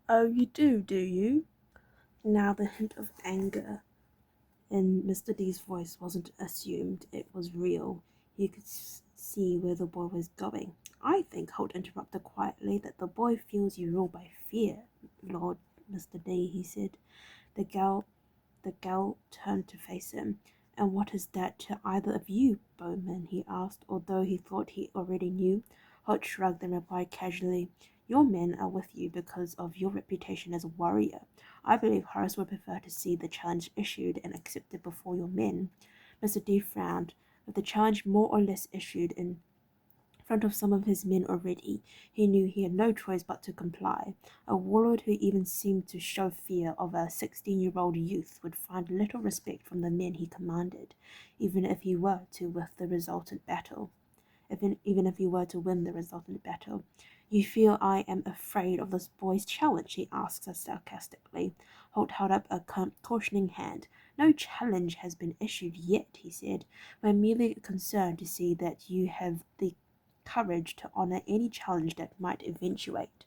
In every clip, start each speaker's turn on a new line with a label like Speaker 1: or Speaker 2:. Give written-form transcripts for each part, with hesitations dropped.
Speaker 1: Oh, you do you? Now the hint of anger in Mr. D's voice wasn't assumed, it was real. You could see where the boy was going. I think, Holt interrupted quietly, that the boy feels you rule by fear, Lord Mr. D, he said. The gal the gal turned to face him. And what is that to either of you, Bowman? He asked, although he thought he already knew. Holt shrugged and replied casually, your men are with you because of your reputation as a warrior. I believe Horace would prefer to see the challenge issued and accepted before your men. Mr. D frowned. With the challenge more or less issued in front of some of his men already, he knew he had no choice but to comply. A warlord who even seemed to show fear of a 16-year-old youth would find little respect from the men he commanded, even if he were to with the resultant battle. Even if he were to win the resultant battle. You feel I am afraid of this boy's challenge? He asked sarcastically. Holt held up a cautioning hand. No challenge has been issued yet, he said. We're merely concerned to see that you have the courage to honor any challenge that might eventuate.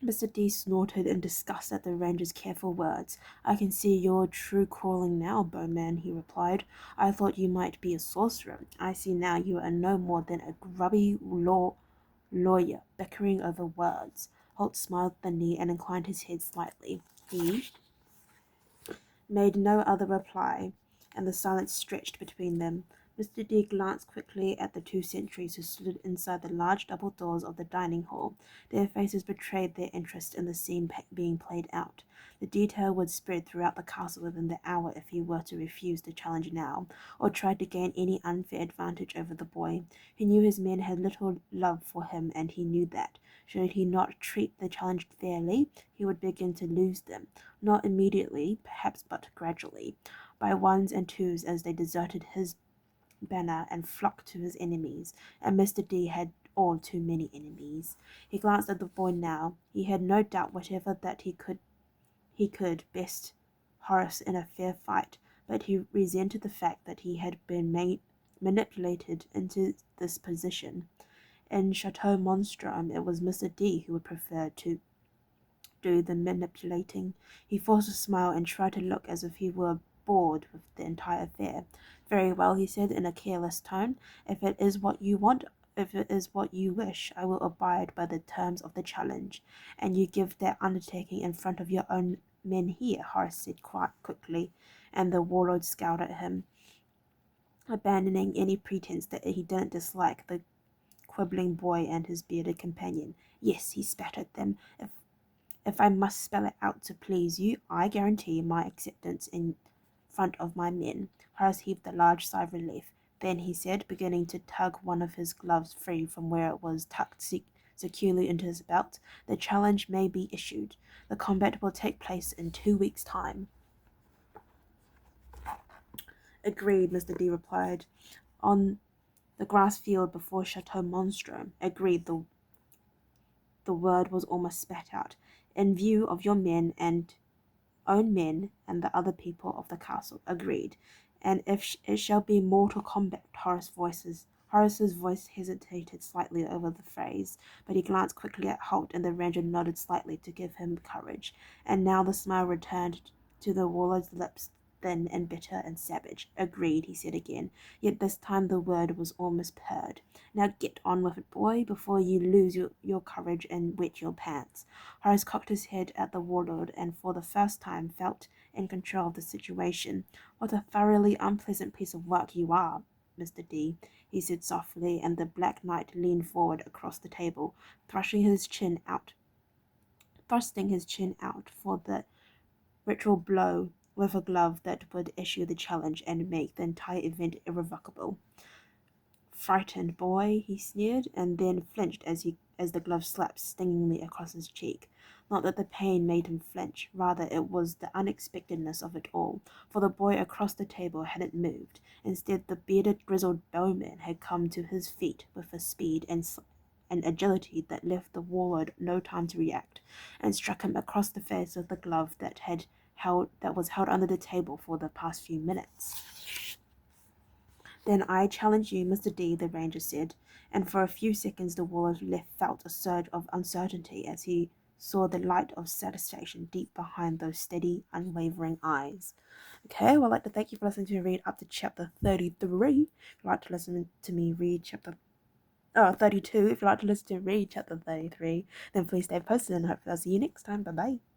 Speaker 1: Mr. D snorted in disgust at the ranger's careful words. I can see your true calling now, Bowman, he replied. I thought you might be a sorcerer. I see now you are no more than a grubby lawyer bickering over words. Holt smiled thinly and inclined his head slightly. He made no other reply, and the silence stretched between them. Mr. D glanced quickly at the two sentries who stood inside the large double doors of the dining hall. Their faces betrayed their interest in the scene being played out. The detail would spread throughout the castle within the hour if he were to refuse the challenge now, or try to gain any unfair advantage over the boy. He knew his men had little love for him, and he knew that, should he not treat the challenge fairly, he would begin to lose them. Not immediately, perhaps, but gradually, by ones and twos as they deserted his banner and flocked to his enemies, and Mr. D had all too many enemies. He glanced at the boy now. He had no doubt whatever that he could best Horace in a fair fight, but he resented the fact that he had been manipulated into this position. In Chateau Monstrum, it was Mr. D who would prefer to do the manipulating. He forced a smile and tried to look as if he were bored with the entire affair. Very well, he said in a careless tone. If it is what you want, if it is what you wish, I will abide by the terms of the challenge. And you give that undertaking in front of your own men here, Horace said quite quickly, and the warlord scowled at him, abandoning any pretense that he didn't dislike the quibbling boy and his bearded companion. Yes, he spat at them. If I must spell it out to please you, I guarantee my acceptance in front of my men. Horace heaved a large sigh of relief. Then he said, beginning to tug one of his gloves free from where it was tucked securely into his belt, the challenge may be issued. The combat will take place in 2 weeks' time. Agreed, Mr. D replied. On the grass field before Chateau Monstrum. Agreed, the word was almost spat out. In view of your men and own men and the other people of the castle. Agreed. And if it shall be mortal combat, Horace's voice hesitated slightly over the phrase, but he glanced quickly at Holt, and the ranger nodded slightly to give him courage. And now the smile returned to the warlord's lips, thin and bitter and savage. Agreed, he said again, yet this time the word was almost purred. Now get on with it, boy, before you lose your courage and wet your pants. Horace cocked his head at the warlord, and for the first time felt in control of the situation. What a thoroughly unpleasant piece of work you are, Mr. D, he said softly, and the Black Knight leaned forward across the table, thrusting his chin out for the ritual blow with a glove that would issue the challenge and make the entire event irrevocable. Frightened boy, he sneered, and then flinched as the glove slapped stingingly across his cheek. Not that the pain made him flinch, rather it was the unexpectedness of it all, for the boy across the table hadn't moved. Instead, the bearded, grizzled bowman had come to his feet with a speed and agility that left the warlord no time to react, and struck him across the face with the glove that was held under the table for the past few minutes. Then I challenge you, Mr. D, the ranger said, and for a few seconds the warlord felt a surge of uncertainty as he saw the light of satisfaction deep behind those steady, unwavering eyes. Okay, well, I'd like to thank you for listening to me read up to chapter 33. If you'd like to listen to me read chapter 32, if you'd like to listen to me read chapter 33, then please stay posted and hopefully I'll see you next time. Bye bye.